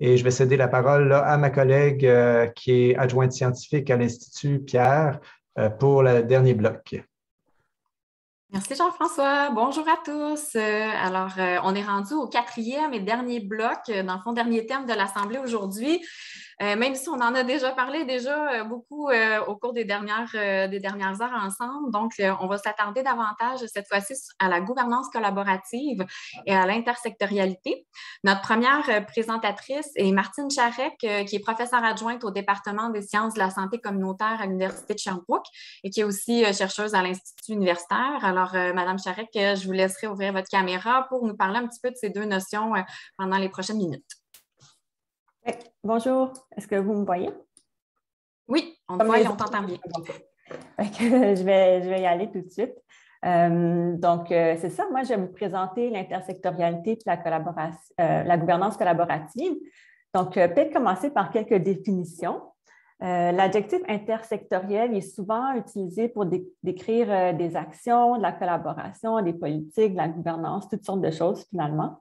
Et je vais céder la parole là, à ma collègue qui est adjointe scientifique à l'Institut Pierre pour le dernier bloc. Merci Jean-François. Bonjour à tous. On est rendu au quatrième et dernier bloc, dans le fond, dernier thème de l'Assemblée aujourd'hui. Même si on en a déjà parlé beaucoup au cours des dernières heures ensemble. Donc, on va s'attarder davantage cette fois-ci à la gouvernance collaborative et à l'intersectorialité. Notre première présentatrice est Martine Charec, qui est professeure adjointe au département des sciences de la santé communautaire à l'Université de Sherbrooke et qui est aussi chercheuse à l'Institut universitaire. Alors, Madame Charec, je vous laisserai ouvrir votre caméra pour nous parler un petit peu de ces deux notions pendant les prochaines minutes. Oui, bonjour, est-ce que vous me voyez? Oui, on te voit et on t'entend bien. Je vais y aller tout de suite. C'est ça, moi je vais vous présenter l'intersectorialité et la gouvernance collaborative. Donc, peut-être commencer par quelques définitions. L'adjectif intersectoriel est souvent utilisé pour décrire des actions, de la collaboration, des politiques, de la gouvernance, toutes sortes de choses finalement.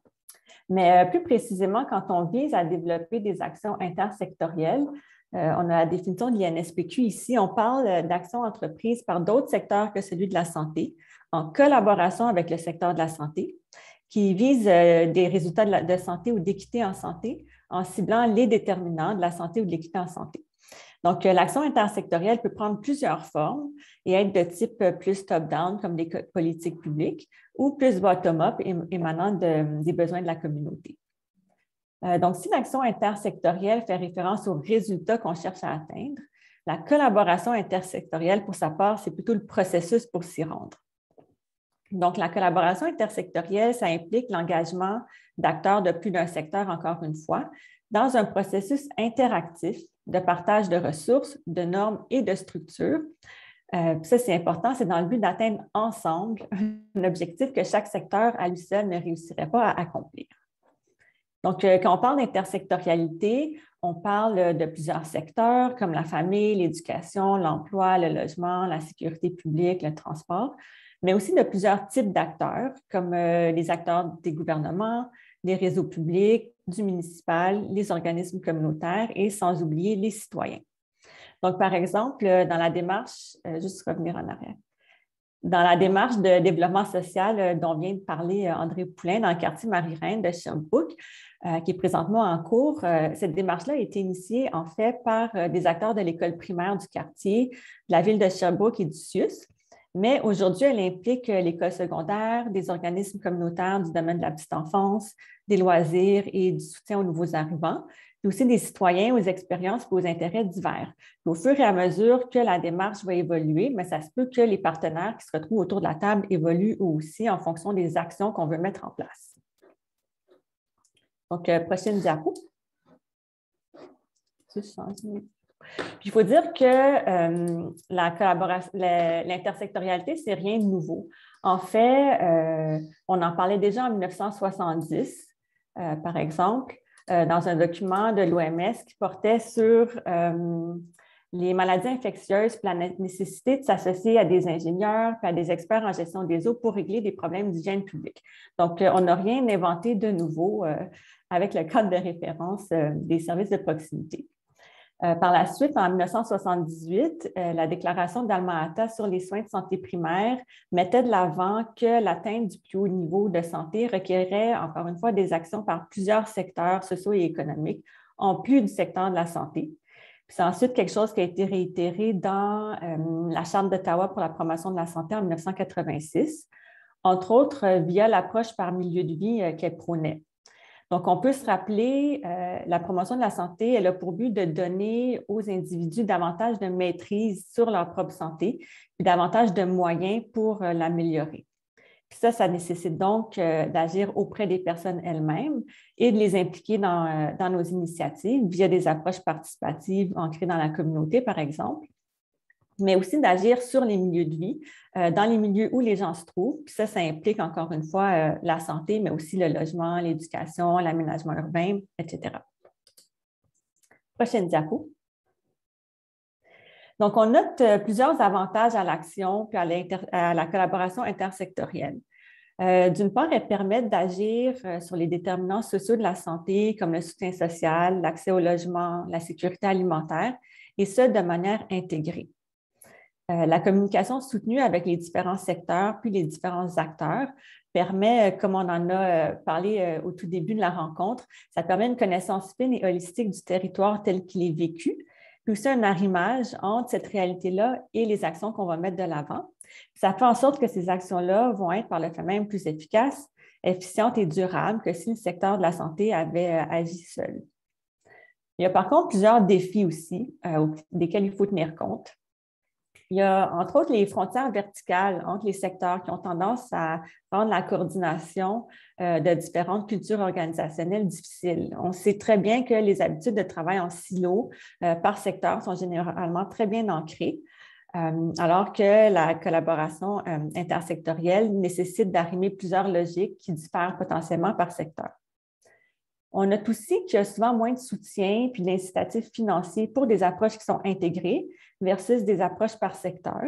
Mais plus précisément, quand on vise à développer des actions intersectorielles, on a la définition de l'INSPQ ici, on parle d'actions entreprises par d'autres secteurs que celui de la santé, en collaboration avec le secteur de la santé, qui visent des résultats de santé ou d'équité en santé en ciblant les déterminants de la santé ou de l'équité en santé. Donc, l'action intersectorielle peut prendre plusieurs formes et être de type plus top-down, comme des politiques publiques, ou plus bottom-up, émanant des besoins de la communauté. Donc, si l'action intersectorielle fait référence aux résultats qu'on cherche à atteindre, la collaboration intersectorielle, pour sa part, c'est plutôt le processus pour s'y rendre. Donc, la collaboration intersectorielle, ça implique l'engagement d'acteurs de plus d'un secteur, encore une fois, dans un processus interactif de partage de ressources, de normes et de structures. Ça, c'est important, c'est dans le but d'atteindre ensemble un objectif que chaque secteur à lui seul ne réussirait pas à accomplir. Donc, quand on parle d'intersectorialité, on parle de plusieurs secteurs comme la famille, l'éducation, l'emploi, le logement, la sécurité publique, le transport, mais aussi de plusieurs types d'acteurs comme les acteurs des gouvernements, des réseaux publics, du municipal, les organismes communautaires et sans oublier les citoyens. Donc, par exemple, dans la démarche, juste revenir en arrière, dans la démarche de développement social dont vient de parler André Poulain dans le quartier Marie-Reine de Sherbrooke, qui est présentement en cours, cette démarche-là a été initiée en fait par des acteurs de l'école primaire du quartier, de la ville de Sherbrooke et du CIUS. Mais aujourd'hui, elle implique l'école secondaire, des organismes communautaires du domaine de la petite enfance, des loisirs et du soutien aux nouveaux arrivants, puis aussi des citoyens aux expériences et aux intérêts divers. Puis au fur et à mesure que la démarche va évoluer, mais ça se peut que les partenaires qui se retrouvent autour de la table évoluent aussi en fonction des actions qu'on veut mettre en place. Donc, prochaine diapo. Puis, il faut dire que l'intersectorialité, ce n'est rien de nouveau. En fait, on en parlait déjà en 1970, par exemple, dans un document de l'OMS qui portait sur les maladies infectieuses et la nécessité de s'associer à des ingénieurs et à des experts en gestion des eaux pour régler des problèmes d'hygiène publique. Donc, on n'a rien inventé de nouveau avec le cadre de référence des services de proximité. Par la suite, en 1978, la déclaration d'Alma-Ata sur les soins de santé primaire mettait de l'avant que l'atteinte du plus haut niveau de santé requérait, encore une fois, des actions par plusieurs secteurs sociaux et économiques, en plus du secteur de la santé. C'est ensuite quelque chose qui a été réitéré dans la Charte d'Ottawa pour la promotion de la santé en 1986, entre autres via l'approche par milieu de vie qu'elle prônait. Donc, on peut se rappeler, la promotion de la santé, elle a pour but de donner aux individus davantage de maîtrise sur leur propre santé et davantage de moyens pour l'améliorer. Puis ça nécessite donc d'agir auprès des personnes elles-mêmes et de les impliquer dans nos initiatives via des approches participatives ancrées dans la communauté, par exemple, mais aussi d'agir sur les milieux de vie, dans les milieux où les gens se trouvent. Puis ça implique encore une fois la santé, mais aussi le logement, l'éducation, l'aménagement urbain, etc. Prochaine diapo. Donc, on note plusieurs avantages à l'action et à la collaboration intersectorielle. D'une part, elles permettent d'agir sur les déterminants sociaux de la santé, comme le soutien social, l'accès au logement, la sécurité alimentaire, et ce, de manière intégrée. La communication soutenue avec les différents secteurs puis les différents acteurs permet, comme on en a parlé au tout début de la rencontre, ça permet une connaissance fine et holistique du territoire tel qu'il est vécu, puis aussi un arrimage entre cette réalité-là et les actions qu'on va mettre de l'avant. Ça fait en sorte que ces actions-là vont être par le fait même plus efficaces, efficientes et durables que si le secteur de la santé avait agi seul. Il y a par contre plusieurs défis aussi desquels il faut tenir compte. Il y a entre autres les frontières verticales entre les secteurs qui ont tendance à rendre la coordination de différentes cultures organisationnelles difficile. On sait très bien que les habitudes de travail en silo par secteur sont généralement très bien ancrées, alors que la collaboration intersectorielle nécessite d'arrimer plusieurs logiques qui diffèrent potentiellement par secteur. On note aussi qu'il y a souvent moins de soutien puis d'incitatifs financiers pour des approches qui sont intégrées versus des approches par secteur.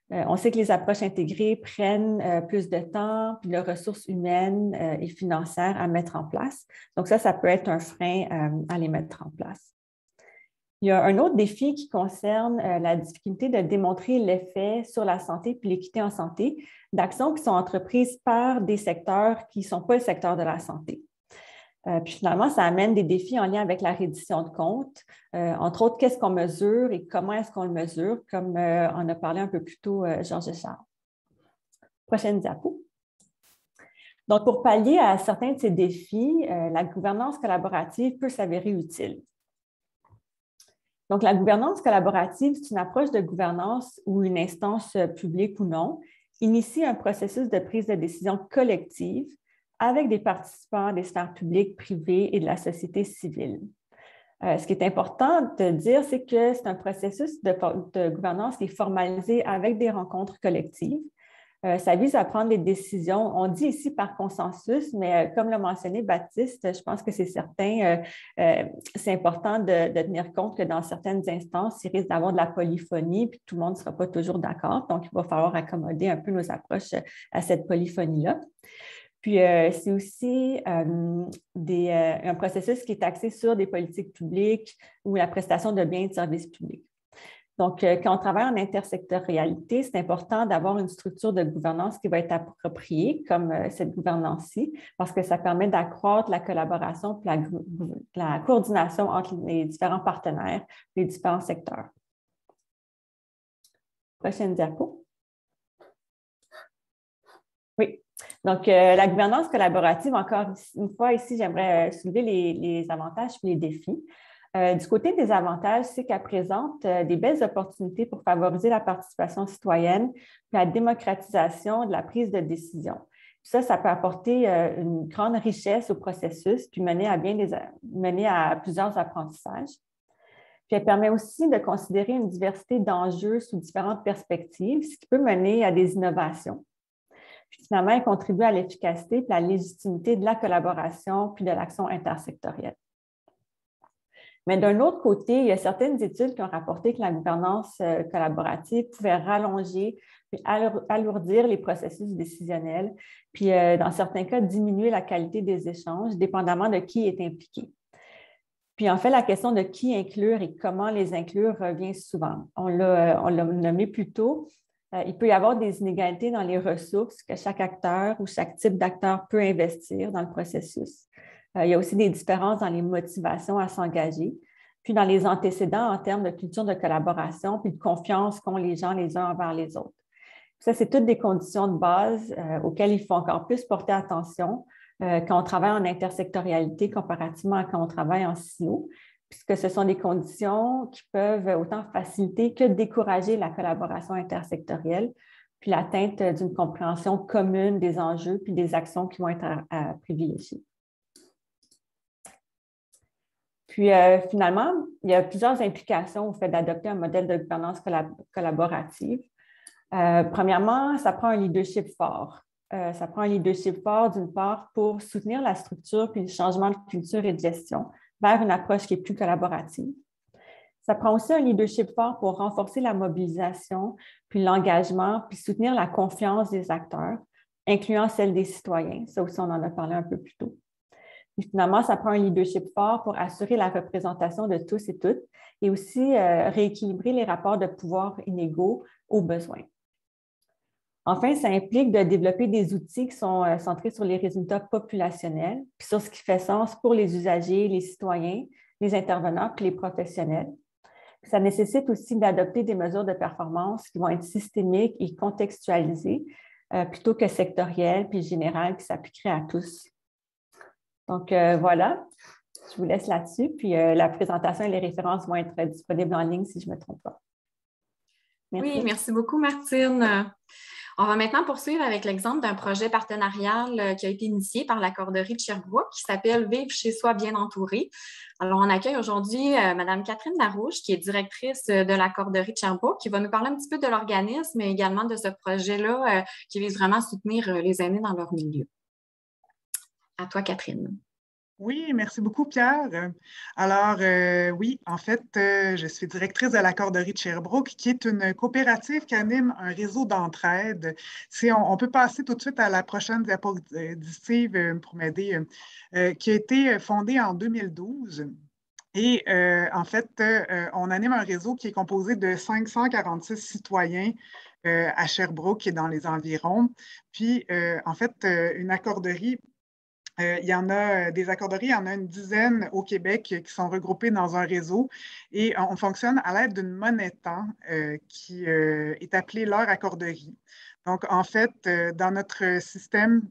On sait que les approches intégrées prennent plus de temps puis de ressources humaines et financières à mettre en place. Donc ça peut être un frein à les mettre en place. Il y a un autre défi qui concerne la difficulté de démontrer l'effet sur la santé puis l'équité en santé d'actions qui sont entreprises par des secteurs qui ne sont pas le secteur de la santé. Puis finalement, ça amène des défis en lien avec la reddition de comptes, entre autres, qu'est-ce qu'on mesure et comment est-ce qu'on le mesure, comme on a parlé un peu plus tôt, Georges Charles. Prochaine diapo. Donc, pour pallier à certains de ces défis, la gouvernance collaborative peut s'avérer utile. Donc, la gouvernance collaborative, c'est une approche de gouvernance où une instance publique ou non initie un processus de prise de décision collective avec des participants des sphères publiques, privées et de la société civile. Ce qui est important de dire, c'est que c'est un processus de gouvernance qui est formalisé avec des rencontres collectives. Ça vise à prendre des décisions, on dit ici par consensus, mais comme l'a mentionné Baptiste, je pense que c'est certain, c'est important de tenir compte que dans certaines instances, il risque d'avoir de la polyphonie, puis tout le monde ne sera pas toujours d'accord. Donc, il va falloir accommoder un peu nos approches à cette polyphonie-là. Puis, c'est aussi un processus qui est axé sur des politiques publiques ou la prestation de biens et de services publics. Donc, quand on travaille en intersectorialité, c'est important d'avoir une structure de gouvernance qui va être appropriée, comme cette gouvernance-ci, parce que ça permet d'accroître la collaboration et la coordination entre les différents partenaires, les différents secteurs. Prochaine diapo. Oui. Donc, la gouvernance collaborative, encore une fois, ici, j'aimerais soulever les avantages et les défis. Du côté des avantages, c'est qu'elle présente des belles opportunités pour favoriser la participation citoyenne et la démocratisation de la prise de décision. Ça peut apporter une grande richesse au processus puis mener à plusieurs apprentissages. Puis elle permet aussi de considérer une diversité d'enjeux sous différentes perspectives, ce qui peut mener à des innovations. Puis finalement, elle contribue à l'efficacité et à la légitimité de la collaboration puis de l'action intersectorielle. Mais d'un autre côté, il y a certaines études qui ont rapporté que la gouvernance collaborative pouvait rallonger puis alourdir les processus décisionnels, puis dans certains cas, diminuer la qualité des échanges, dépendamment de qui est impliqué. Puis en fait, la question de qui inclure et comment les inclure revient souvent. On l'a nommé plus tôt. Il peut y avoir des inégalités dans les ressources que chaque acteur ou chaque type d'acteur peut investir dans le processus. Il y a aussi des différences dans les motivations à s'engager, puis dans les antécédents en termes de culture de collaboration, puis de confiance qu'ont les gens les uns envers les autres. Ça, c'est toutes des conditions de base auxquelles il faut encore plus porter attention quand on travaille en intersectorialité comparativement à quand on travaille en silo, puisque ce sont des conditions qui peuvent autant faciliter que décourager la collaboration intersectorielle, puis l'atteinte d'une compréhension commune des enjeux puis des actions qui vont être à privilégier. Puis finalement, il y a plusieurs implications au fait d'adopter un modèle de gouvernance collaborative. Premièrement, ça prend un leadership fort. Ça prend un leadership fort, d'une part, pour soutenir la structure puis le changement de culture et de gestion vers une approche qui est plus collaborative. Ça prend aussi un leadership fort pour renforcer la mobilisation, puis l'engagement, puis soutenir la confiance des acteurs incluant celle des citoyens. Ça aussi, on en a parlé un peu plus tôt. Et finalement, ça prend un leadership fort pour assurer la représentation de tous et toutes et aussi rééquilibrer les rapports de pouvoir inégaux aux besoins. Enfin, ça implique de développer des outils qui sont centrés sur les résultats populationnels, puis sur ce qui fait sens pour les usagers, les citoyens, les intervenants, puis les professionnels. Ça nécessite aussi d'adopter des mesures de performance qui vont être systémiques et contextualisées, plutôt que sectorielles puis générales qui s'appliqueraient à tous. Donc, voilà, je vous laisse là-dessus. Puis, la présentation et les références vont être disponibles en ligne si je ne me trompe pas. Merci. Oui, merci beaucoup, Martine. On va maintenant poursuivre avec l'exemple d'un projet partenarial qui a été initié par la Corderie de Sherbrooke qui s'appelle « Vivre chez soi bien entouré ». Alors, on accueille aujourd'hui Mme Catherine Larouche, qui est directrice de la Corderie de Sherbrooke, qui va nous parler un petit peu de l'organisme, mais également de ce projet-là qui vise vraiment à soutenir les aînés dans leur milieu. À toi, Catherine. Oui, merci beaucoup, Pierre. Alors, oui, en fait, je suis directrice de la Corderie de Sherbrooke, qui est une coopérative qui anime un réseau d'entraide. On peut passer tout de suite à la prochaine diapositive pour m'aider, qui a été fondée en 2012. Et en fait, on anime un réseau qui est composé de 546 citoyens à Sherbrooke et dans les environs. Puis, en fait, une accorderie. Il y en a des accorderies, il y en a une dizaine au Québec qui sont regroupées dans un réseau et on fonctionne à l'aide d'une monnaie-temps qui est appelée l'heure accorderie. Donc, en fait, dans notre système,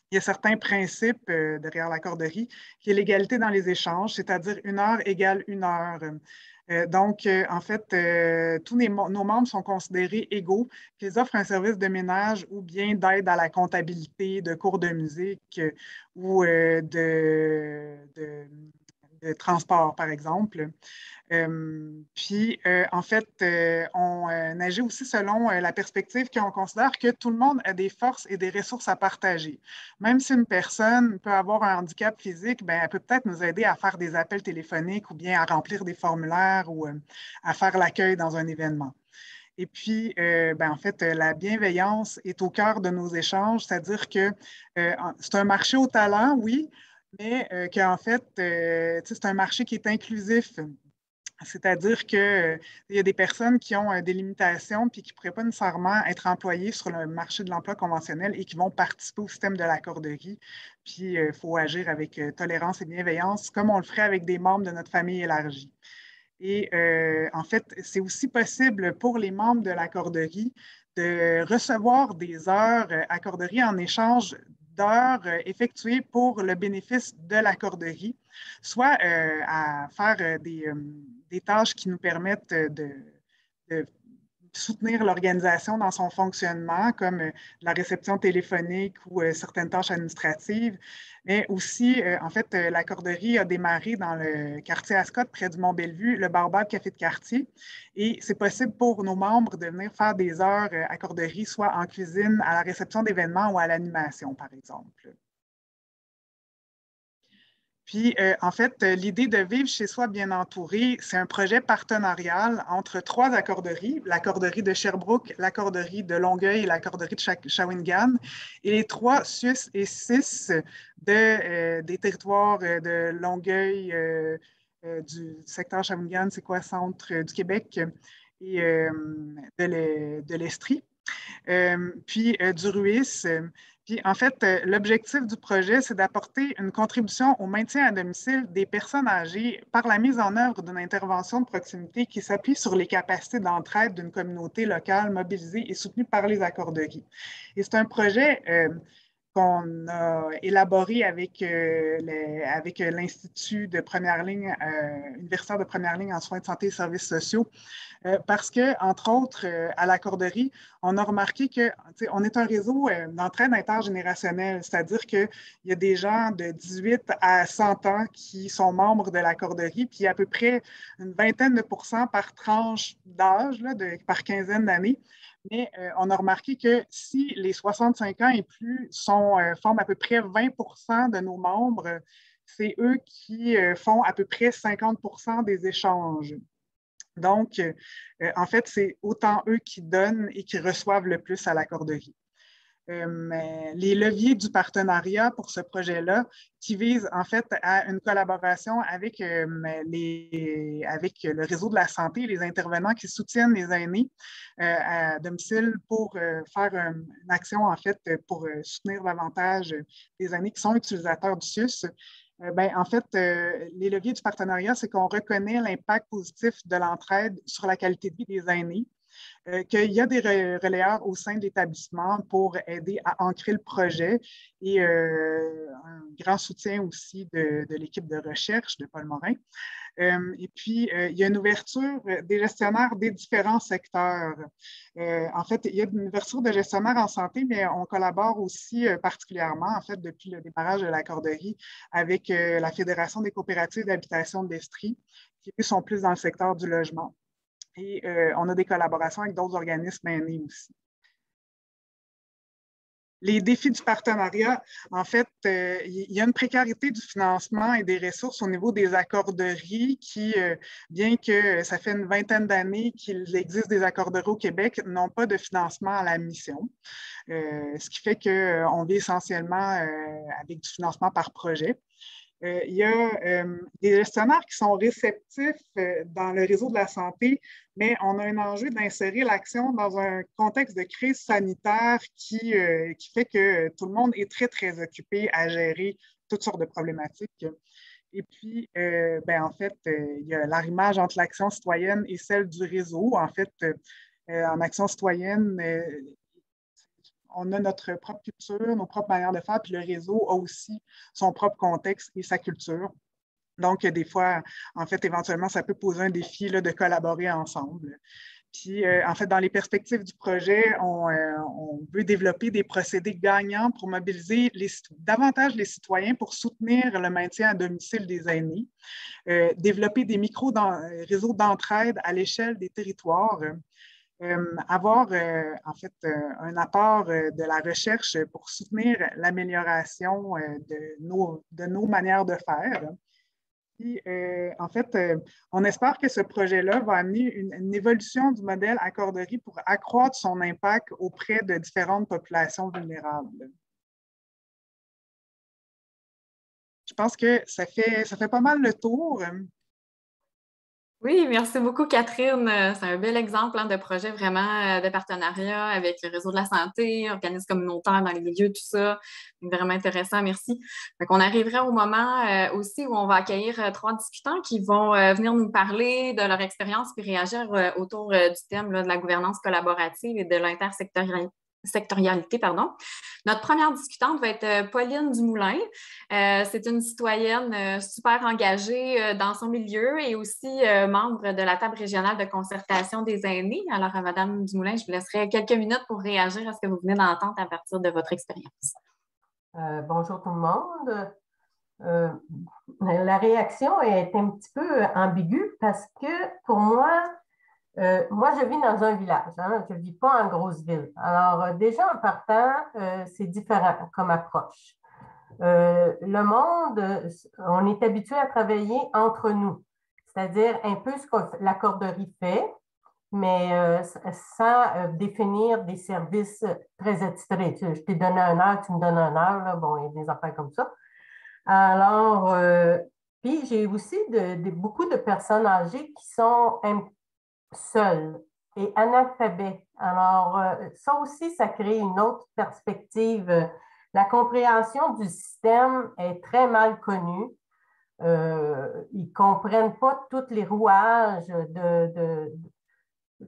il y a certains principes derrière l'accorderie, qui est l'égalité dans les échanges, c'est-à-dire 1 heure égale 1 heure. Donc, en fait, tous nos membres sont considérés égaux, qu'ils offrent un service de ménage ou bien d'aide à la comptabilité, de cours de musique ou de transport, par exemple. Puis, en fait, on agit aussi selon la perspective qu'on considère que tout le monde a des forces et des ressources à partager. Même si une personne peut avoir un handicap physique, bien, elle peut peut-être nous aider à faire des appels téléphoniques ou bien à remplir des formulaires ou à faire l'accueil dans un événement. Et puis, ben, en fait, la bienveillance est au cœur de nos échanges, c'est-à-dire que c'est un marché au talent, oui, mais qu'en fait, c'est un marché qui est inclusif. C'est-à-dire qu'il y a des personnes qui ont des limitations puis qui ne pourraient pas nécessairement être employées sur le marché de l'emploi conventionnel et qui vont participer au système de l'accorderie. Puis, il faut agir avec tolérance et bienveillance, comme on le ferait avec des membres de notre famille élargie. Et en fait, c'est aussi possible pour les membres de l'accorderie de recevoir des heures accorderie en échange d'heures effectuées pour le bénéfice de l'accorderie, soit à faire des tâches qui nous permettent de soutenir l'organisation dans son fonctionnement, comme la réception téléphonique ou certaines tâches administratives. Mais aussi, en fait, l'accorderie a démarré dans le quartier Ascot, près du Mont-Bellevue, le Baobab Café de quartier. Et c'est possible pour nos membres de venir faire des heures accorderie, soit en cuisine, à la réception d'événements ou à l'animation, par exemple. Puis, en fait, l'idée de vivre chez soi bien entouré, c'est un projet partenarial entre 3 accorderies, l'accorderie de Sherbrooke, l'accorderie de Longueuil et l'accorderie de Shawinigan, et les 3 Suisses et 6 des territoires de Longueuil, du secteur Shawinigan, c'est quoi, centre du Québec, et de l'Estrie, puis du Ruisse. Puis, en fait, l'objectif du projet, c'est d'apporter une contribution au maintien à domicile des personnes âgées par la mise en œuvre d'une intervention de proximité qui s'appuie sur les capacités d'entraide d'une communauté locale mobilisée et soutenue par les accorderies. Et c'est un projet qu'on a élaboré avec l'Institut de première ligne, universitaire de première ligne en soins de santé et services sociaux, parce que, entre autres, à l'accorderie, on a remarqué qu'on est un réseau d'entraide intergénérationnelle, c'est-à-dire qu'il y a des gens de 18 à 100 ans qui sont membres de l'accorderie, puis à peu près une vingtaine de % par tranche d'âge, par quinzaine d'années. Mais on a remarqué que si les 65 ans et plus forment à peu près 20 % de nos membres, c'est eux qui font à peu près 50 % des échanges. Donc, en fait, c'est autant eux qui donnent et qui reçoivent le plus à l'accorderie. les leviers du partenariat pour ce projet-là qui vise en fait à une collaboration avec, avec le réseau de la santé, les intervenants qui soutiennent les aînés à domicile pour faire une action en fait pour soutenir davantage les aînés qui sont utilisateurs du CIUS. En fait, les leviers du partenariat, c'est qu'on reconnaît l'impact positif de l'entraide sur la qualité de vie des aînés, qu'il y a des relayeurs au sein de l'établissement pour aider à ancrer le projet et un grand soutien aussi de l'équipe de recherche de Paul Morin. Et puis, il y a une ouverture des gestionnaires des différents secteurs. En fait, il y a une ouverture de gestionnaires en santé, mais on collabore aussi particulièrement, en fait, depuis le démarrage de la corderie, avec la Fédération des coopératives d'habitation de l'Estrie, qui, eux, sont plus dans le secteur du logement. Et on a des collaborations avec d'autres organismes aînés aussi. Les défis du partenariat, en fait, il y a une précarité du financement et des ressources au niveau des accorderies qui, bien que ça fait une vingtaine d'années qu'il existe des accorderies au Québec, n'ont pas de financement à la mission. Ce qui fait qu'on vit essentiellement avec du financement par projet. Il y a des gestionnaires qui sont réceptifs dans le réseau de la santé, mais on a un enjeu d'insérer l'action dans un contexte de crise sanitaire qui fait que tout le monde est très, très occupé à gérer toutes sortes de problématiques. Et puis, en fait, il y a l'arrimage entre l'action citoyenne et celle du réseau. En fait, en action citoyenne, on a notre propre culture, nos propres manières de faire, puis le réseau a aussi son propre contexte et sa culture. Donc, des fois, en fait, éventuellement, ça peut poser un défi là, de collaborer ensemble. Puis, en fait, dans les perspectives du projet, on veut développer des procédés gagnants pour mobiliser davantage les citoyens pour soutenir le maintien à domicile des aînés, développer des réseaux d'entraide à l'échelle des territoires, avoir en fait un apport de la recherche pour soutenir l'amélioration de nos manières de faire. Puis, en fait, on espère que ce projet-là va amener une évolution du modèle accorderie pour accroître son impact auprès de différentes populations vulnérables. Je pense que ça fait pas mal le tour. Oui, merci beaucoup, Catherine. C'est un bel exemple de projet vraiment de partenariat avec le réseau de la santé, organismes communautaires dans les milieux, tout ça. Vraiment intéressant, merci. Donc, on arriverait au moment aussi où on va accueillir 3 discutants qui vont venir nous parler de leur expérience puis réagir autour du thème là, de la gouvernance collaborative et de l'intersectorialité. Notre première discutante va être Pauline Dumoulin. C'est une citoyenne super engagée dans son milieu et aussi membre de la table régionale de concertation des aînés. Alors, Madame Dumoulin, je vous laisserai quelques minutes pour réagir à ce que vous venez d'entendre à partir de votre expérience. Bonjour tout le monde. La réaction est un petit peu ambiguë parce que pour moi, je vis dans un village, hein, je ne vis pas en grosse ville. Alors, déjà en partant, c'est différent comme approche. Le monde, on est habitué à travailler entre nous, c'est-à-dire un peu ce que la corderie fait, mais sans définir des services très attitrés. Je t'ai donné 1 heure, tu me donnes 1 heure, là, bon, il y a des affaires comme ça. Alors, puis j'ai aussi beaucoup de personnes âgées qui sont seuls et analphabètes. Alors, ça aussi, ça crée une autre perspective. La compréhension du système est très mal connue. Ils ne comprennent pas tous les rouages de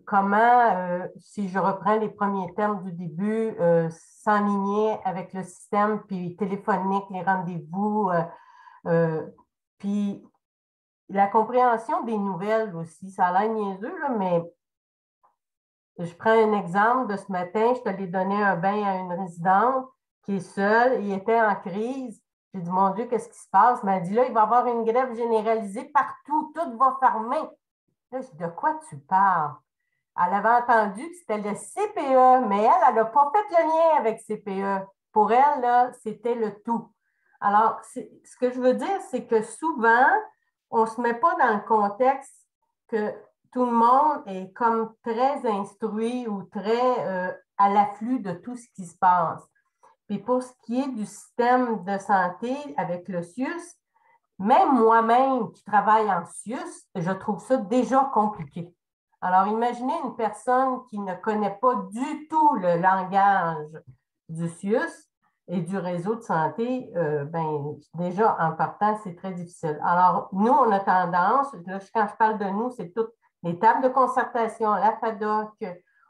comment, si je reprends les premiers termes du début, s'enligner avec le système, puis téléphonique, les rendez-vous, puis la compréhension des nouvelles aussi, ça a l'air niaiseux, là, mais je prends un exemple de ce matin, je te l'ai donné un bain à une résidente qui est seule, il était en crise. J'ai dit, mon Dieu, qu'est-ce qui se passe? Elle m'a dit, là, il va y avoir une grève généralisée partout, tout va fermer. Là, je dis, de quoi tu parles? Elle avait entendu que c'était le CPE, mais elle n'a pas fait le lien avec CPE. Pour elle, là, c'était le tout. Alors, ce que je veux dire, c'est que souvent, on ne se met pas dans le contexte que tout le monde est comme très instruit ou très à l'afflux de tout ce qui se passe. Puis pour ce qui est du système de santé avec le CIUS, même moi-même qui travaille en CIUS, je trouve ça déjà compliqué. Alors, imaginez une personne qui ne connaît pas du tout le langage du CIUS et du réseau de santé, déjà en partant, c'est très difficile. Alors, nous, on a tendance, là, quand je parle de nous, c'est toutes les tables de concertation, la FADOC,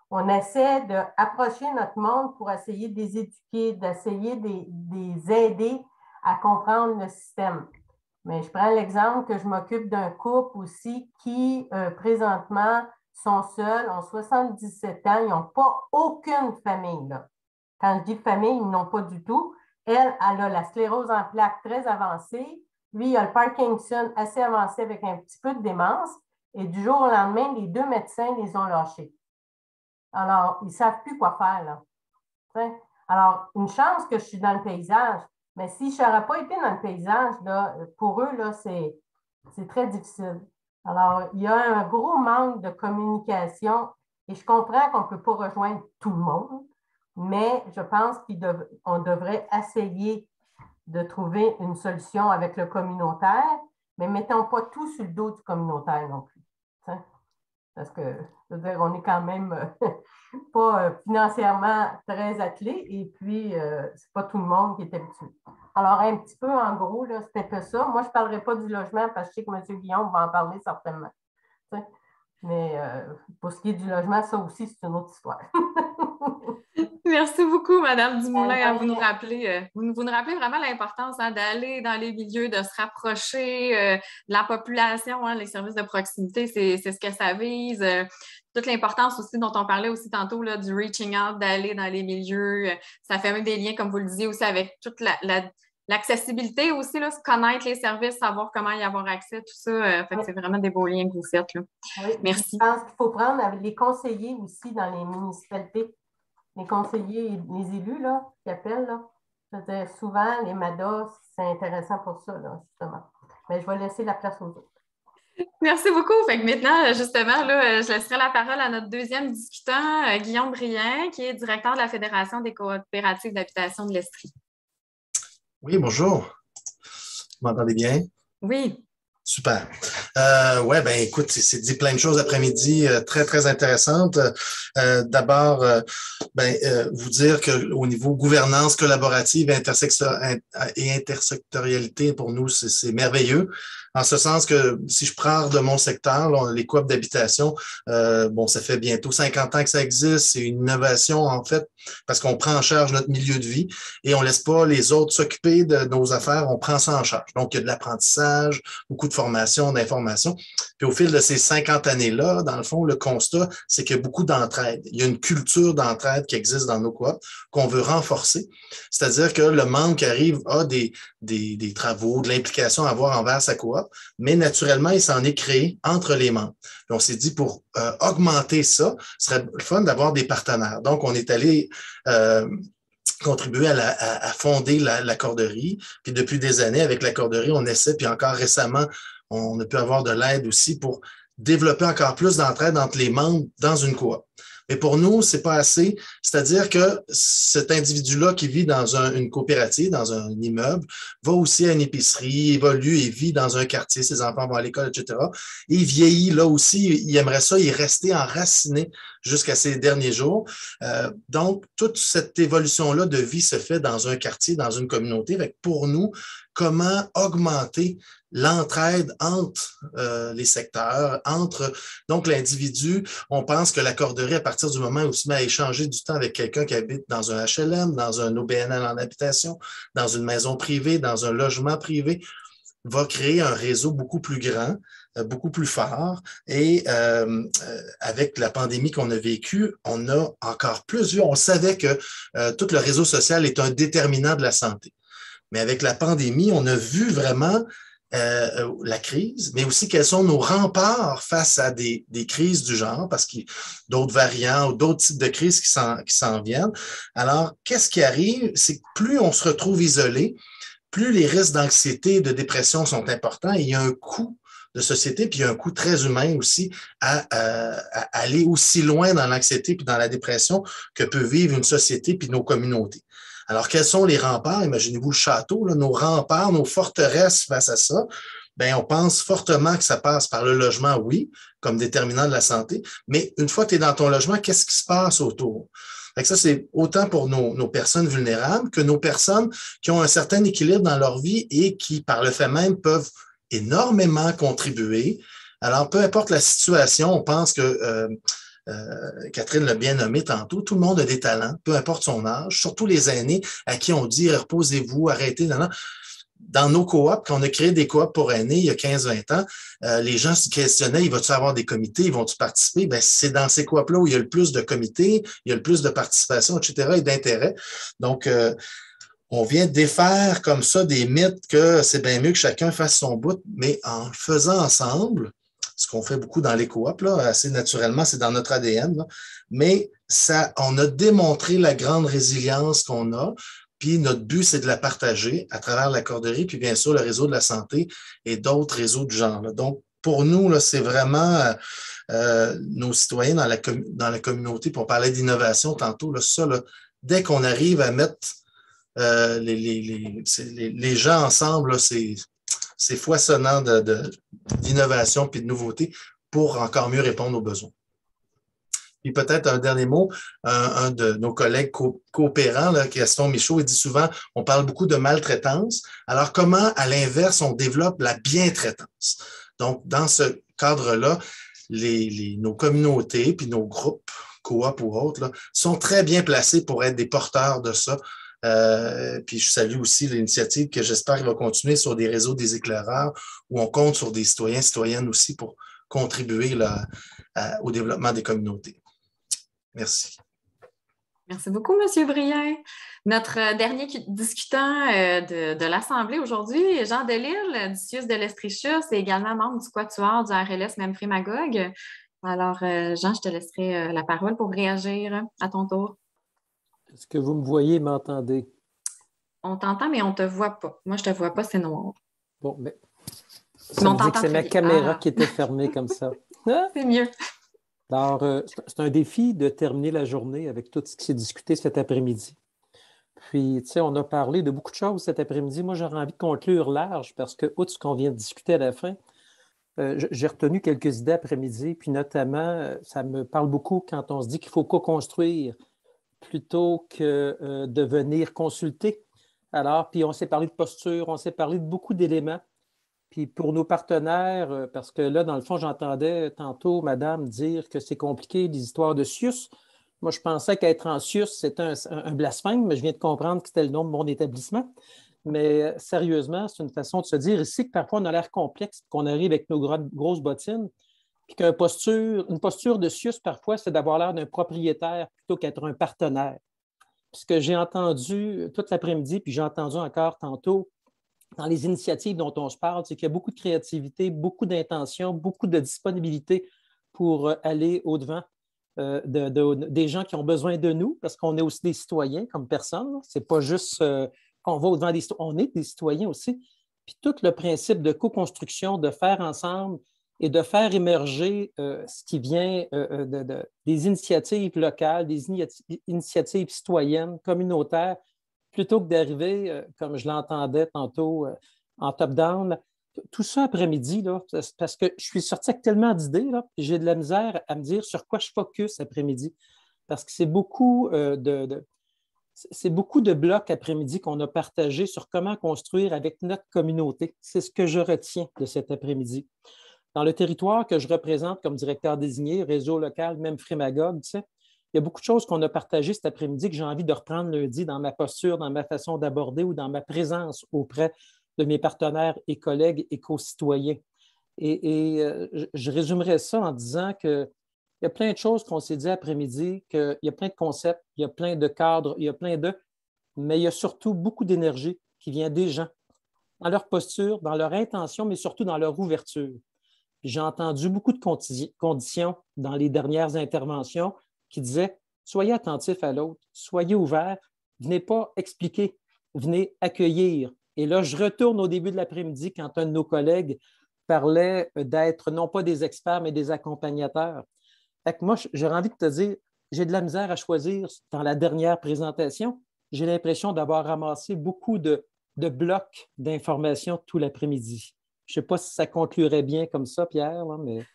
on essaie d'approcher notre monde pour essayer de les éduquer, d'essayer de les aider à comprendre le système. Mais je prends l'exemple que je m'occupe d'un couple aussi qui, présentement, sont seuls, ont 77 ans, ils n'ont pas aucune famille, là. Quand je dis famille, ils n'ont pas du tout. Elle a la sclérose en plaques très avancée. Lui, il a le Parkinson assez avancé avec un petit peu de démence. Et du jour au lendemain, les 2 médecins les ont lâchés. Alors, ils ne savent plus quoi faire, là. T'sais? Alors, une chance que je suis dans le paysage. Mais si je n'aurais pas été dans le paysage, là, pour eux, là, c'est très difficile. Alors, il y a un gros manque de communication et je comprends qu'on ne peut pas rejoindre tout le monde, mais je pense qu'on devrait essayer de trouver une solution avec le communautaire, mais mettons pas tout sur le dos du communautaire non plus. T'sais? Parce que, je veux dire, on est quand même pas financièrement très attelé et puis, c'est pas tout le monde qui est habitué. Alors, un petit peu, en gros, là, c'était un peu ça. Moi, je ne parlerai pas du logement parce que je sais que M. Guillaume va en parler certainement. T'sais? Mais pour ce qui est du logement, ça aussi, c'est une autre histoire. Merci beaucoup, Madame Dumoulin. Vous nous rappelez vraiment l'importance d'aller dans les milieux, de se rapprocher de la population. Les services de proximité, c'est ce que ça vise. Toute l'importance aussi dont on parlait aussi tantôt là, du reaching out, d'aller dans les milieux. Ça fait même des liens, comme vous le disiez, aussi avec toute l'accessibilité aussi, là, connaître les services, savoir comment y avoir accès, tout ça. Fait que c'est vraiment des beaux liens que vous faites. Là. Oui, merci. Je pense qu'il faut prendre avec les conseillers aussi dans les municipalités. Les conseillers et les élus là, qui appellent, là. C'est-à-dire, souvent, les MADA, c'est intéressant pour ça, là, justement. Mais je vais laisser la place aux autres. Merci beaucoup. Fait que maintenant, justement, là, je laisserai la parole à notre deuxième discutant, Guillaume Brien, qui est directeur de la Fédération des coopératives d'habitation de l'Estrie. Oui, bonjour. Vous m'entendez bien? Oui. Super. Ouais, ben écoute, c'est dit plein de choses après-midi très, très intéressantes. D'abord, vous dire qu'au niveau gouvernance collaborative et intersectorialité, pour nous, c'est merveilleux. En ce sens que si je prends de mon secteur, là, les coops d'habitation, ça fait bientôt 50 ans que ça existe. C'est une innovation, en fait, parce qu'on prend en charge notre milieu de vie et on laisse pas les autres s'occuper de nos affaires, on prend ça en charge. Donc, il y a de l'apprentissage, beaucoup de formation, d'information. Puis au fil de ces 50 années-là, dans le fond, le constat, c'est qu'il y a beaucoup d'entraide. Il y a une culture d'entraide qui existe dans nos coops qu'on veut renforcer. C'est-à-dire que le membre qui arrive a des travaux, de l'implication à avoir envers sa coop, mais naturellement, il s'en est créé entre les membres. Puis on s'est dit, pour augmenter ça, ce serait fun d'avoir des partenaires. Donc, on est allé contribuer à fonder la corderie. Puis depuis des années, avec la corderie, on essaie, puis encore récemment, on a pu avoir de l'aide aussi pour développer encore plus d'entraide entre les membres dans une coop. Mais pour nous, c'est pas assez. C'est-à-dire que cet individu-là qui vit dans une coopérative, dans un immeuble, va aussi à une épicerie, évolue et vit dans un quartier, ses enfants vont à l'école, etc. Et il vieillit là aussi, il aimerait ça, il est resté enraciné jusqu'à ses derniers jours. Donc, toute cette évolution-là de vie se fait dans un quartier, dans une communauté. Avec pour nous, comment augmenter l'entraide entre les secteurs, entre donc l'individu. On pense que la corderie, à partir du moment où on se met à échanger du temps avec quelqu'un qui habite dans un HLM, dans un OBNL en habitation, dans une maison privée, dans un logement privé, va créer un réseau beaucoup plus grand, beaucoup plus fort. Et avec la pandémie qu'on a vécue, on a encore plus vu, on savait que tout le réseau social est un déterminant de la santé. Mais avec la pandémie, on a vu vraiment la crise, mais aussi quels sont nos remparts face à des crises du genre, parce qu'il y a d'autres variants ou d'autres types de crises qui s'en viennent. Alors, qu'est-ce qui arrive? C'est que plus on se retrouve isolé, plus les risques d'anxiété et de dépression sont importants et il y a un coût de société, puis il y a un coût très humain aussi à aller aussi loin dans l'anxiété puis dans la dépression que peut vivre une société puis nos communautés. Alors, quels sont les remparts? Imaginez-vous le château, là, nos remparts, nos forteresses face à ça. Bien, on pense fortement que ça passe par le logement, oui, comme déterminant de la santé, mais une fois que tu es dans ton logement, qu'est-ce qui se passe autour? Fait que ça, c'est autant pour nos personnes vulnérables que nos personnes qui ont un certain équilibre dans leur vie et qui, par le fait même, peuvent énormément contribuer. Alors, peu importe la situation, on pense que Catherine l'a bien nommé tantôt, tout le monde a des talents, peu importe son âge, surtout les aînés à qui on dit reposez-vous, arrêtez. Dans nos coops, quand on a créé des coops pour aînés il y a 15-20 ans, les gens se questionnaient, il va-tu avoir des comités, ils vont-tu participer? Ben, c'est dans ces coops-là où il y a le plus de comités, il y a le plus de participation, etc., et d'intérêt. Donc, on vient défaire comme ça des mythes que c'est bien mieux que chacun fasse son bout, mais en le faisant ensemble, ce qu'on fait beaucoup dans les coops, là, assez naturellement, c'est dans notre ADN, là, mais ça, on a démontré la grande résilience qu'on a. Puis notre but, c'est de la partager à travers la corderie, puis bien sûr le réseau de la santé et d'autres réseaux du genre. Là. Donc, pour nous, là, c'est vraiment nos citoyens dans la communauté, puis on parlait d'innovation tantôt, là, ça, là, dès qu'on arrive à mettre les gens ensemble, là, c'est foisonnant d'innovation puis de nouveautés pour encore mieux répondre aux besoins. Puis peut-être un dernier mot, un de nos collègues coopérants, là, Gaston Michaud, il dit souvent, on parle beaucoup de maltraitance. Alors, comment, à l'inverse, on développe la bientraitance? Donc, dans ce cadre-là, nos communautés puis nos groupes, coop ou autres, là, sont très bien placés pour être des porteurs de ça. Puis je salue aussi l'initiative que j'espère va continuer sur des réseaux des éclaireurs où on compte sur des citoyens, citoyennes aussi pour contribuer là, au développement des communautés. Merci. Merci beaucoup, M. Brien. Notre dernier discutant de l'Assemblée aujourd'hui, Jean Delisle, du CIUS de l'Estrichus, et également membre du Quatuor du RLS Memphremagog. Alors, Jean, je te laisserai la parole pour réagir à ton tour. Est-ce que vous me voyez et m'entendez? On t'entend, mais on ne te voit pas. Moi, je ne te vois pas, c'est noir. Bon, mais ça me dit que c'est ma caméra qui était fermée comme ça. C'est mieux. Alors, c'est un défi de terminer la journée avec tout ce qui s'est discuté cet après-midi. Puis, tu sais, on a parlé de beaucoup de choses cet après-midi. Moi, j'aurais envie de conclure large parce que, outre ce qu'on vient de discuter à la fin, j'ai retenu quelques idées après-midi. Puis, notamment, ça me parle beaucoup quand on se dit qu'il faut co-construire plutôt que de venir consulter. Alors, puis on s'est parlé de posture, on s'est parlé de beaucoup d'éléments. Puis pour nos partenaires, parce que là, dans le fond, j'entendais tantôt madame dire que c'est compliqué, les histoires de CIUS. Moi, je pensais qu'être en CIUS, c'était un blasphème, mais je viens de comprendre que c'était le nom de mon établissement. Mais sérieusement, c'est une façon de se dire ici que parfois on a l'air complexe, qu'on arrive avec nos grosses bottines, puis qu'une posture de CIUS, parfois, c'est d'avoir l'air d'un propriétaire plutôt qu'être un partenaire. Puis ce que j'ai entendu toute l'après-midi, puis j'ai entendu encore tantôt, dans les initiatives dont on se parle, c'est qu'il y a beaucoup de créativité, beaucoup d'intention, beaucoup de disponibilité pour aller au-devant des gens qui ont besoin de nous, parce qu'on est aussi des citoyens comme personne. Ce n'est pas juste qu'on va au-devant des citoyens, on est des citoyens aussi. Puis tout le principe de co-construction, de faire ensemble et de faire émerger ce qui vient des initiatives locales, des initiatives citoyennes, communautaires, plutôt que d'arriver, comme je l'entendais tantôt, en top-down. Tout ça après-midi, là, parce que je suis sorti avec tellement d'idées, là, puis j'ai de la misère à me dire sur quoi je focus après-midi. Parce que c'est beaucoup de blocs après-midi qu'on a partagés sur comment construire avec notre communauté. C'est ce que je retiens de cet après-midi. Dans le territoire que je représente comme directeur désigné, réseau local Memphremagog, tu sais, il y a beaucoup de choses qu'on a partagées cet après-midi que j'ai envie de reprendre lundi dans ma posture, dans ma façon d'aborder ou dans ma présence auprès de mes partenaires et collègues et co-citoyens. Et je résumerai ça en disant qu'il y a plein de choses qu'on s'est dit après-midi, qu'il y a plein de concepts, il y a plein de cadres, il y a plein de... Mais il y a surtout beaucoup d'énergie qui vient des gens, dans leur posture, dans leur intention, mais surtout dans leur ouverture. J'ai entendu beaucoup de conditions dans les dernières interventions qui disaient « Soyez attentifs à l'autre, soyez ouverts, venez pas expliquer, venez accueillir. » Et là, je retourne au début de l'après-midi quand un de nos collègues parlaient d'être non pas des experts, mais des accompagnateurs. Fait que moi, j'aurais envie de te dire, j'ai de la misère à choisir dans la dernière présentation. J'ai l'impression d'avoir ramassé beaucoup de blocs d'informations tout l'après-midi. Je ne sais pas si ça conclurait bien comme ça, Pierre, là, mais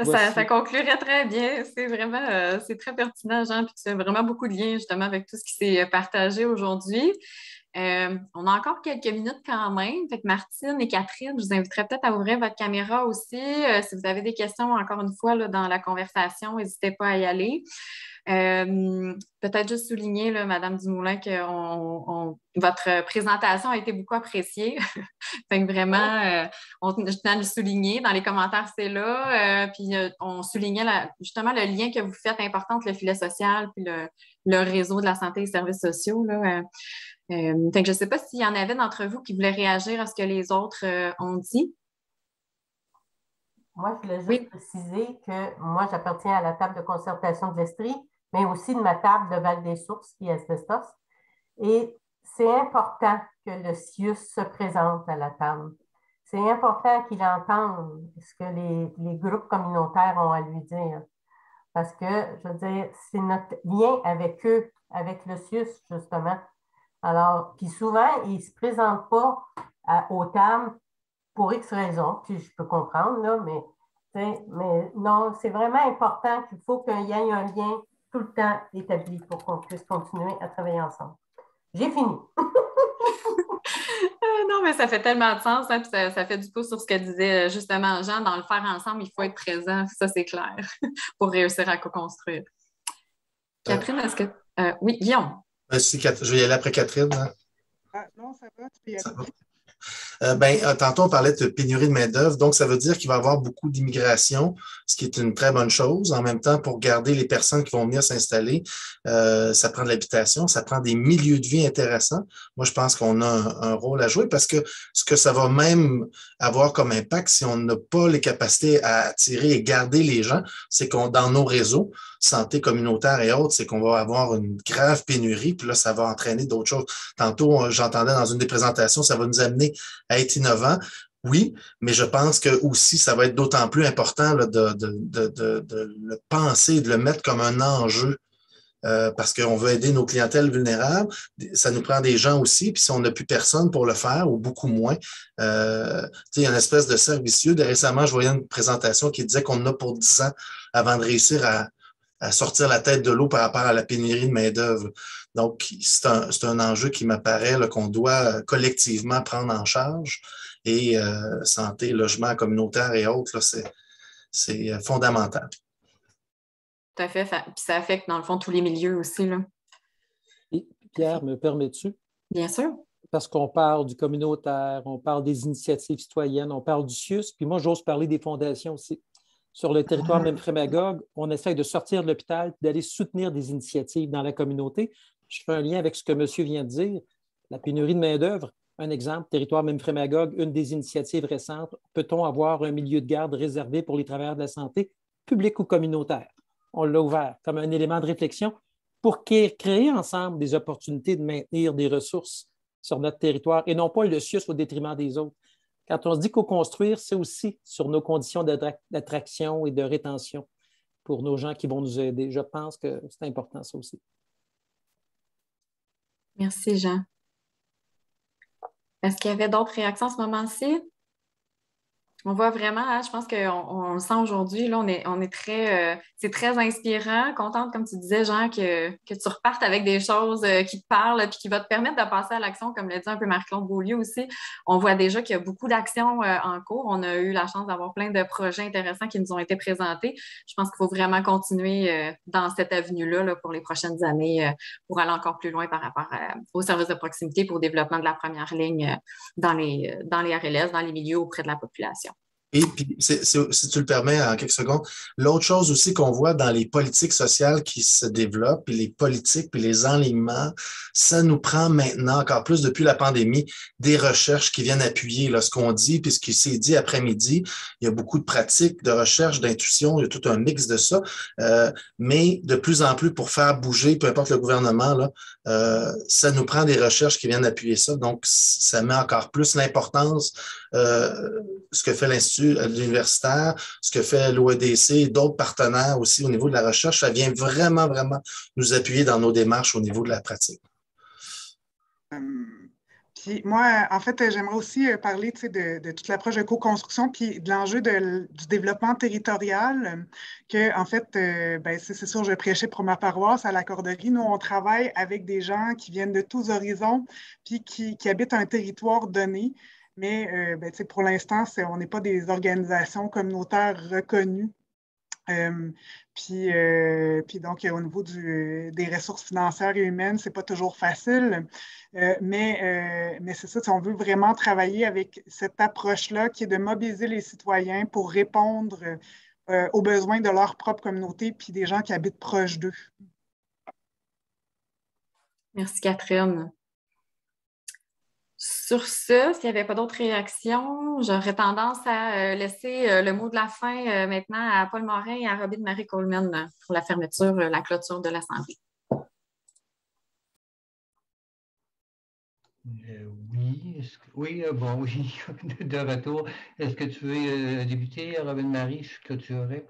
ça conclurait très bien. C'est vraiment c'est très pertinent, Jean, puis tu as vraiment beaucoup de liens justement avec tout ce qui s'est partagé aujourd'hui. On a encore quelques minutes quand même. Fait que Martine et Catherine, je vous inviterai peut-être à ouvrir votre caméra aussi. Si vous avez des questions, encore une fois, là, dans la conversation, n'hésitez pas à y aller. Peut-être juste souligner, là, Madame Dumoulin, que votre présentation a été beaucoup appréciée. Fait que vraiment, je tenais à le souligner. Dans les commentaires, c'est là. Puis on soulignait justement le lien que vous faites important entre le filet social puis le réseau de la santé et services sociaux. Là. Fait que je ne sais pas s'il y en avait d'entre vous qui voulaient réagir à ce que les autres ont dit. Moi, je voulais juste préciser que moi, j'appartiens à la table de concertation de l'Estrie, mais aussi de ma table de Val-des-Sources, qui est Asbestos. Et c'est important que le CIUS se présente à la table. C'est important qu'il entende ce que les groupes communautaires ont à lui dire. Parce que, je veux dire, c'est notre lien avec eux, avec le CIUS, justement. Alors, puis souvent, ils ne se présentent pas aux tables pour X raisons, puis je peux comprendre, là, mais non, c'est vraiment important qu'il faut qu'il y ait un lien tout le temps établi pour qu'on puisse continuer à travailler ensemble. J'ai fini. Non, mais ça fait tellement de sens, hein, puis ça fait du coup sur ce que disait justement Jean, dans le faire ensemble, il faut être présent, ça c'est clair, pour réussir à co-construire. Catherine, est-ce que... oui, Guillaume. Je vais y aller après Catherine. Hein. Non, ça va, tu peux y aller. Tantôt, on parlait de pénurie de main-d'œuvre, donc ça veut dire qu'il va y avoir beaucoup d'immigration, ce qui est une très bonne chose. En même temps, pour garder les personnes qui vont venir s'installer, ça prend de l'habitation, ça prend des milieux de vie intéressants. Moi, je pense qu'on a un rôle à jouer parce que ce que ça va même avoir comme impact, si on n'a pas les capacités à attirer et garder les gens, c'est qu'on dans nos réseaux, santé communautaire et autres, c'est qu'on va avoir une grave pénurie, puis là, ça va entraîner d'autres choses. Tantôt, j'entendais dans une des présentations, ça va nous amener à être innovant. Oui, mais je pense que aussi, ça va être d'autant plus important là, de le penser, de le mettre comme un enjeu. Parce qu'on veut aider nos clientèles vulnérables. Ça nous prend des gens aussi, puis si on n'a plus personne pour le faire, ou beaucoup moins, il y a une espèce de cercle vicieux. Récemment, je voyais une présentation qui disait qu'on en a pour 10 ans avant de réussir à sortir la tête de l'eau par rapport à la pénurie de main-d'œuvre. Donc, c'est un enjeu qui m'apparaît qu'on doit collectivement prendre en charge. Et santé, logement communautaire et autres, là, c'est fondamental. Tout à fait. Puis ça affecte, dans le fond, tous les milieux aussi. Là. Et Pierre, me permets-tu? Bien sûr. Parce qu'on parle du communautaire, on parle des initiatives citoyennes, on parle du CIUS, puis moi, j'ose parler des fondations aussi. Sur le territoire Memphremagog, on essaie de sortir de l'hôpital et d'aller soutenir des initiatives dans la communauté. Je fais un lien avec ce que monsieur vient de dire. La pénurie de main-d'œuvre, un exemple, territoire Memphremagog, une des initiatives récentes. Peut-on avoir un milieu de garde réservé pour les travailleurs de la santé, public ou communautaire? On l'a ouvert comme un élément de réflexion pour créer ensemble des opportunités de maintenir des ressources sur notre territoire et non pas le CIUS au détriment des autres. Quand on se dit co-construire, c'est aussi sur nos conditions d'attraction et de rétention pour nos gens qui vont nous aider. Je pense que c'est important, ça aussi. Merci, Jean. Est-ce qu'il y avait d'autres réactions à ce moment-ci? On voit vraiment, hein, je pense qu'on le sent aujourd'hui, là, on est très, c'est très inspirant, contente, comme tu disais, Jean, que tu repartes avec des choses qui te parlent et qui vont te permettre de passer à l'action, comme l'a dit un peu Marc-Claude Beaulieu aussi. On voit déjà qu'il y a beaucoup d'actions en cours. On a eu la chance d'avoir plein de projets intéressants qui nous ont été présentés. Je pense qu'il faut vraiment continuer dans cette avenue-là là, pour les prochaines années pour aller encore plus loin par rapport aux services de proximité pour le développement de la première ligne dans les RLS, dans les milieux auprès de la population. Et puis, si tu le permets en quelques secondes, l'autre chose aussi qu'on voit dans les politiques sociales qui se développent, puis les politiques, puis les enlignements, ça nous prend maintenant, encore plus depuis la pandémie, des recherches qui viennent appuyer là, ce qu'on dit, puis ce qui s'est dit après-midi. Il y a beaucoup de pratiques, de recherche, d'intuition, il y a tout un mix de ça. Mais de plus en plus, pour faire bouger, peu importe le gouvernement, là, ça nous prend des recherches qui viennent appuyer ça. Donc, ça met encore plus l'importance, ce que fait l'Institut l'Institut de l'universitaire, ce que fait l'OEDC et d'autres partenaires aussi au niveau de la recherche, ça vient vraiment, vraiment nous appuyer dans nos démarches au niveau de la pratique. Puis moi, en fait, j'aimerais aussi parler de toute l'approche de co-construction puis de l'enjeu du développement territorial, que en fait, c'est sûr, je prêchais pour ma paroisse à la Corderie. Nous, on travaille avec des gens qui viennent de tous horizons puis qui habitent un territoire donné. Mais pour l'instant, on n'est pas des organisations communautaires reconnues. Puis donc, au niveau des ressources financières et humaines, ce n'est pas toujours facile. Mais c'est ça, si on veut vraiment travailler avec cette approche-là qui est de mobiliser les citoyens pour répondre aux besoins de leur propre communauté puis des gens qui habitent proche d'eux. Merci, Catherine. Sur ce, s'il n'y avait pas d'autres réactions, j'aurais tendance à laisser le mot de la fin maintenant à Paul Morin et à Robin Marie Coleman pour la fermeture, la clôture de l'Assemblée. Oui, de retour. Est-ce que tu veux débuter, Robin Marie? Je clôturerai.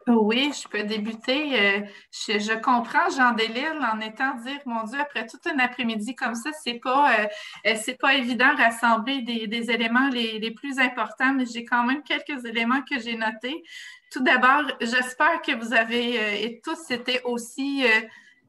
Oui, je peux débuter. Je comprends Jean Delisle en étant dire, mon Dieu, après toute une après-midi comme ça, c'est pas évident de rassembler des éléments les plus importants, mais j'ai quand même quelques éléments que j'ai notés. Tout d'abord, j'espère que vous avez tous été aussi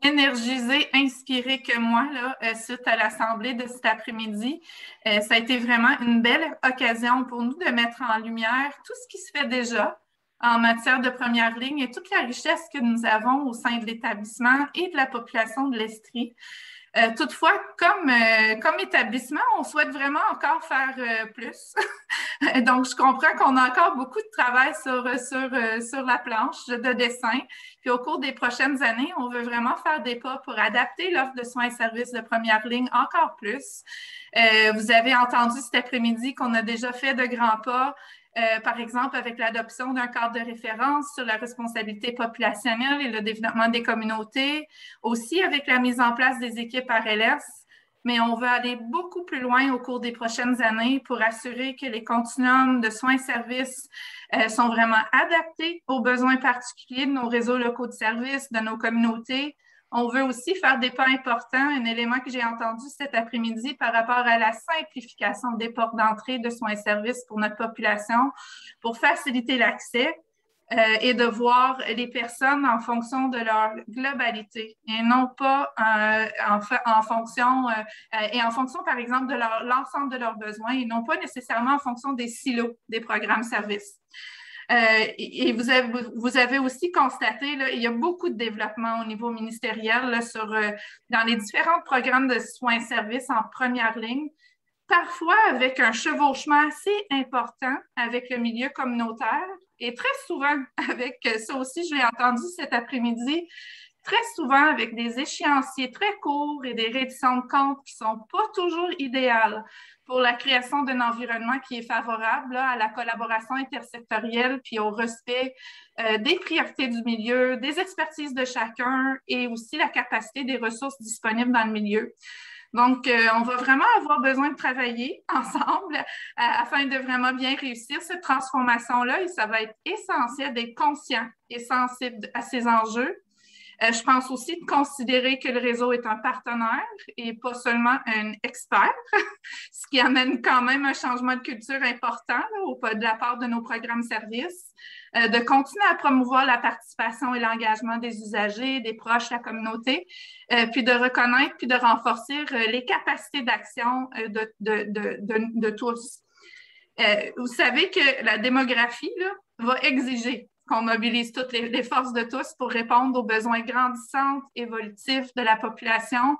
énergisés, inspirés que moi là, suite à l'Assemblée de cet après-midi. Ça a été vraiment une belle occasion pour nous de mettre en lumière tout ce qui se fait déjà en matière de première ligne et toute la richesse que nous avons au sein de l'établissement et de la population de l'Estrie. Toutefois, comme établissement, on souhaite vraiment encore faire plus. Donc, je comprends qu'on a encore beaucoup de travail sur la planche de dessin. Puis, au cours des prochaines années, on veut vraiment faire des pas pour adapter l'offre de soins et services de première ligne encore plus. Vous avez entendu cet après-midi qu'on a déjà fait de grands pas. Par exemple, avec l'adoption d'un cadre de référence sur la responsabilité populationnelle et le développement des communautés, aussi avec la mise en place des équipes RLS, mais on veut aller beaucoup plus loin au cours des prochaines années pour assurer que les continuums de soins et services sont vraiment adaptés aux besoins particuliers de nos réseaux locaux de services, de nos communautés. On veut aussi faire des pas importants, un élément que j'ai entendu cet après-midi par rapport à la simplification des portes d'entrée de soins et services pour notre population, pour faciliter l'accès et de voir les personnes en fonction de leur globalité et non pas en fonction, par exemple, de l'ensemble de leurs besoins et non pas nécessairement en fonction des silos des programmes services. Et vous avez aussi constaté, là, il y a beaucoup de développement au niveau ministériel là, dans les différents programmes de soins et services en première ligne, parfois avec un chevauchement assez important avec le milieu communautaire et très souvent avec, ça aussi je l'ai entendu cet après-midi, très souvent avec des échéanciers très courts et des redditions de comptes qui ne sont pas toujours idéales pour la création d'un environnement qui est favorable là, à la collaboration intersectorielle puis au respect des priorités du milieu, des expertises de chacun et aussi la capacité des ressources disponibles dans le milieu. Donc, on va vraiment avoir besoin de travailler ensemble afin de vraiment bien réussir cette transformation-là et ça va être essentiel d'être conscient et sensible à ces enjeux. Je pense aussi de considérer que le réseau est un partenaire et pas seulement un expert, ce qui amène quand même un changement de culture important là, de la part de nos programmes services, de continuer à promouvoir la participation et l'engagement des usagers, des proches, la communauté, puis de reconnaître puis de renforcer les capacités d'action de tous. Vous savez que la démographie là, va exiger qu'on mobilise toutes les forces de tous pour répondre aux besoins grandissants, évolutifs de la population.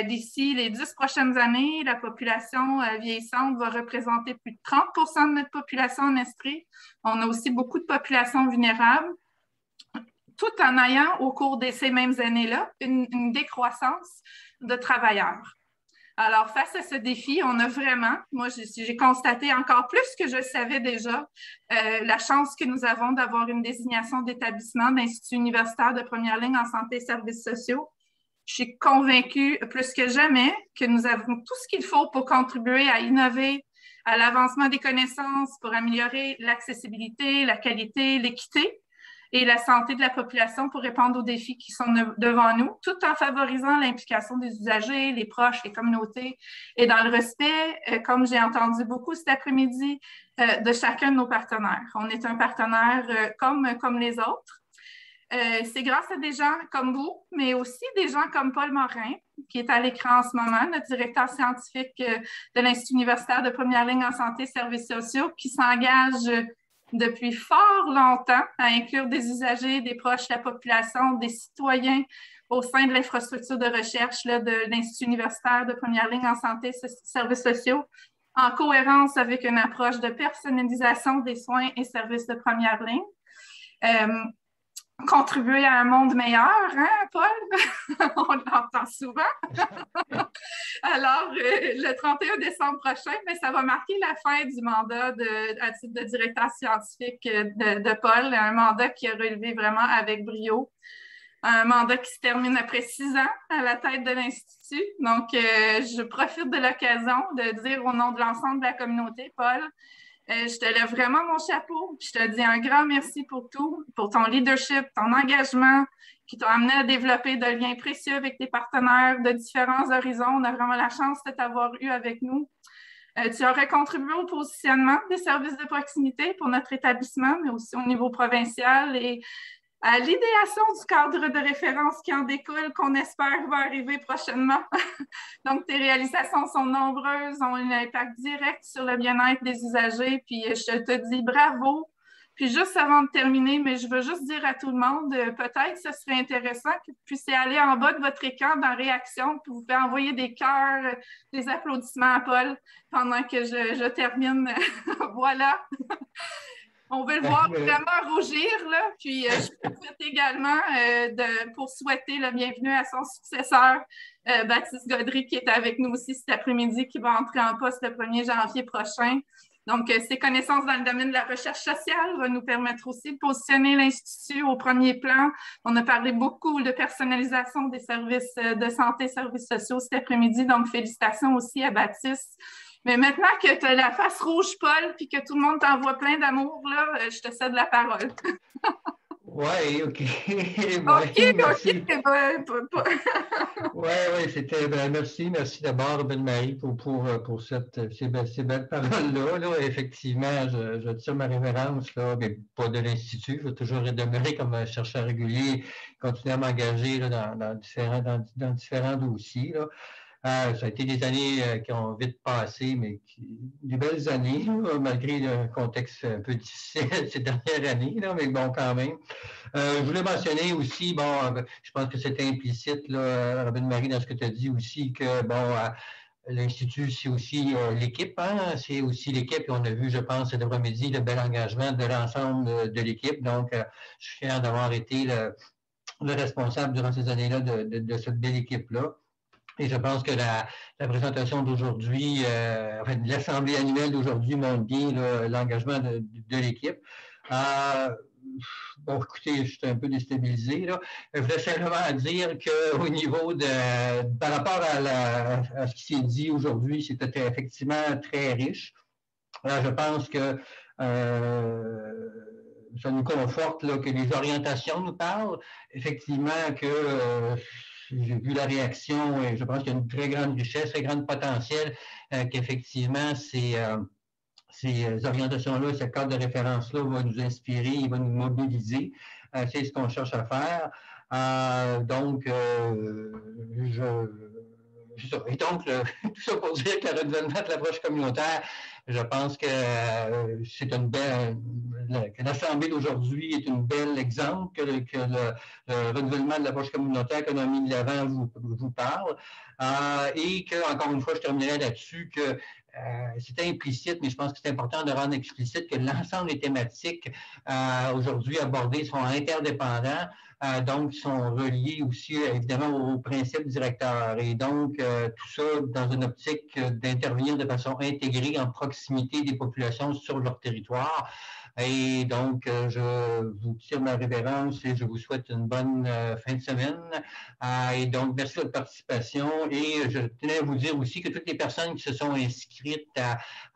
D'ici les 10 prochaines années, la population vieillissante va représenter plus de 30% de notre population en Estrie. On a aussi beaucoup de populations vulnérables, tout en ayant au cours de ces mêmes années-là une décroissance de travailleurs. Alors, face à ce défi, on a vraiment, moi, j'ai constaté encore plus que je savais déjà, la chance que nous avons d'avoir une désignation d'établissement d'institut universitaire de première ligne en santé et services sociaux. Je suis convaincue plus que jamais que nous avons tout ce qu'il faut pour contribuer à innover à l'avancement des connaissances pour améliorer l'accessibilité, la qualité, l'équité et la santé de la population pour répondre aux défis qui sont devant nous, tout en favorisant l'implication des usagers, les proches, les communautés et dans le respect, comme j'ai entendu beaucoup cet après-midi, de chacun de nos partenaires. On est un partenaire comme les autres. C'est grâce à des gens comme vous, mais aussi des gens comme Paul Morin, qui est à l'écran en ce moment, notre directeur scientifique de l'Institut universitaire de première ligne en santé et services sociaux, qui s'engage depuis fort longtemps à inclure des usagers, des proches de la population, des citoyens au sein de l'infrastructure de recherche là, de l'Institut universitaire de première ligne en santé et services sociaux, en cohérence avec une approche de personnalisation des soins et services de première ligne. Contribuer à un monde meilleur, hein, Paul? On l'entend souvent. Alors, le 31 décembre prochain, mais ça va marquer la fin du mandat à titre de directeur scientifique de Paul, un mandat qui a relevé vraiment avec brio. Un mandat qui se termine après 6 ans à la tête de l'Institut. Donc, je profite de l'occasion de dire au nom de l'ensemble de la communauté, Paul, je te lève vraiment mon chapeau. Je te dis un grand merci pour tout, pour ton leadership, ton engagement qui t'a amené à développer de liens précieux avec tes partenaires de différents horizons. On a vraiment la chance de t'avoir eu avec nous. Tu aurais contribué au positionnement des services de proximité pour notre établissement, mais aussi au niveau provincial et à l'idéation du cadre de référence qui en découle, qu'on espère va arriver prochainement. Donc, tes réalisations sont nombreuses, ont un impact direct sur le bien-être des usagers, puis je te dis bravo. Puis juste avant de terminer, mais je veux juste dire à tout le monde, peut-être que ce serait intéressant que vous puissiez aller en bas de votre écran dans Réaction, puis vous pouvez envoyer des cœurs, des applaudissements à Paul pendant que je termine. Voilà. On veut le voir vraiment rougir, là. Puis, je profite également pour souhaiter le bienvenue à son successeur, Baptiste Gaudry, qui est avec nous aussi cet après-midi, qui va entrer en poste le 1er janvier prochain. Donc, ses connaissances dans le domaine de la recherche sociale vont nous permettre aussi de positionner l'Institut au premier plan. On a parlé beaucoup de personnalisation des services de santé et services sociaux cet après-midi. Donc, félicitations aussi à Baptiste. Mais maintenant que tu as la face rouge, Paul, puis que tout le monde t'envoie plein d'amour, là, je te cède la parole. Oui, OK. OK, merci. Oui, c'était merci d'abord, Robin-Marie, pour ces belles paroles-là. Là. Effectivement, je tire ma révérence, là, mais pas de l'Institut. Je vais toujours demeurer comme un chercheur régulier, continuer à m'engager dans différents dossiers. Là. Ça a été des années qui ont vite passé, mais des belles années, là, malgré le contexte un peu difficile ces dernières années, là, mais bon, quand même. Je voulais mentionner aussi, bon, je pense que c'était implicite, là, Robin-Marie, dans ce que tu as dit aussi, que, bon, l'Institut, c'est aussi l'équipe, hein? C'est aussi l'équipe, et on a vu, je pense, cet après-midi, le bel engagement de l'ensemble de l'équipe. Donc, je suis fier d'avoir été le responsable durant ces années-là de cette belle équipe-là. Et je pense que la présentation d'aujourd'hui, enfin, l'assemblée annuelle d'aujourd'hui montre bien l'engagement de l'équipe. Bon, écoutez, je suis un peu déstabilisé, là. Je voulais simplement dire qu'au niveau par rapport à ce qui s'est dit aujourd'hui, c'était effectivement très riche. Je pense que ça nous conforte là, que les orientations nous parlent. Effectivement, que j'ai vu la réaction et je pense qu'il y a une très grande richesse, très grand potentiel qu'effectivement ces orientations-là, ce cadre de référence-là va nous inspirer, il va nous mobiliser. C'est ce qu'on cherche à faire. Donc, et donc, tout ça pour dire que le renouvellement de l'approche communautaire, je pense que c'est une belle. Que l'Assemblée d'aujourd'hui est un bel exemple, que le renouvellement de l'approche communautaire qu'on a mis de l'avant vous parle. Et que, encore une fois, je terminerai là-dessus, que c'était implicite, mais je pense que c'est important de rendre explicite que l'ensemble des thématiques aujourd'hui abordées sont interdépendants, donc sont reliés aussi évidemment aux principes directeurs. Et donc, tout ça dans une optique d'intervenir de façon intégrée en proximité des populations sur leur territoire. Et donc, je vous tire ma révérence et je vous souhaite une bonne fin de semaine. Et donc, merci de votre participation. Et je tenais à vous dire aussi que toutes les personnes qui se sont inscrites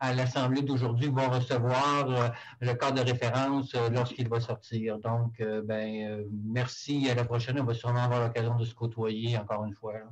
à l'Assemblée d'aujourd'hui va recevoir le cadre de référence lorsqu'il va sortir. Donc, merci. À la prochaine, on va sûrement avoir l'occasion de se côtoyer encore une fois. Là.